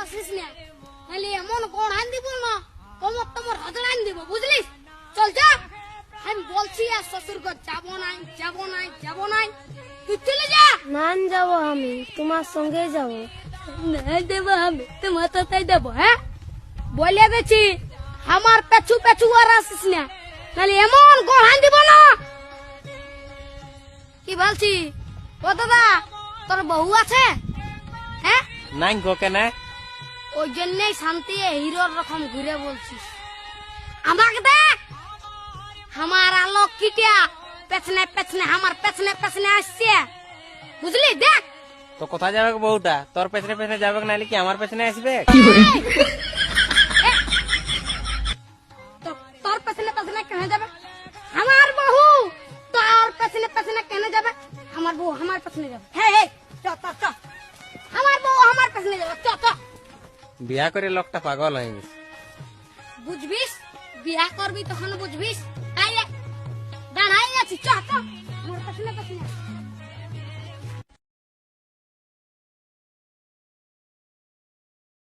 আসিস না, নাহলে এমন কোন আইন দিব না কোমর তোমার হাজার আইন দিব, বুঝলিস? চল যা, আমি বলছি আর শ্বশুর ঘর যাবো নাই যাবো নাই যাবো নাই, তুই চলে যা। না যাবো, আমি তোমার সঙ্গে যাবো। না দেবো আমি তোমার তাই দেবো। হ্যাঁ বলে দিচ্ছি, আমার পেছু পেছু আর আসিস না, নাহলে এমন কোন আইন দিব না। কি বলছি? ও দাদা, তোর বউ আছে? হ্যাঁ নাই গো কেন? ওই জন্যই শান্তি হিরোর রকম ঘুরে বলছিস। আমাকে দেখ, আমার আলোক কিটিয়া পেছনে পেছনে আমার পেছনে পেছনে আসছে, বুঝলি? দেখ তো কোথায় যাবে বউটা? তোর পেছনে পেছনে যাবে নাহলে কি আমার পেছনে আসবে? তোর পেছনে পেছনে কেন যাবে? আমার বউ তোর পেছনে পেছনে কেন যাবে? আমার বউ আমার পেছনে যাবে। হ্যাঁ চ চ চ, আমার বউ আমার পেছনে যাবে, চ চ। বিয়া করে লোকটা পাগল হয়ে গেছে। বুঝবিস, বিয়া করবি তখন বুঝবিস। আইলে দাঁড়াই আছি, চ চ আমার পেছনে পেছনে।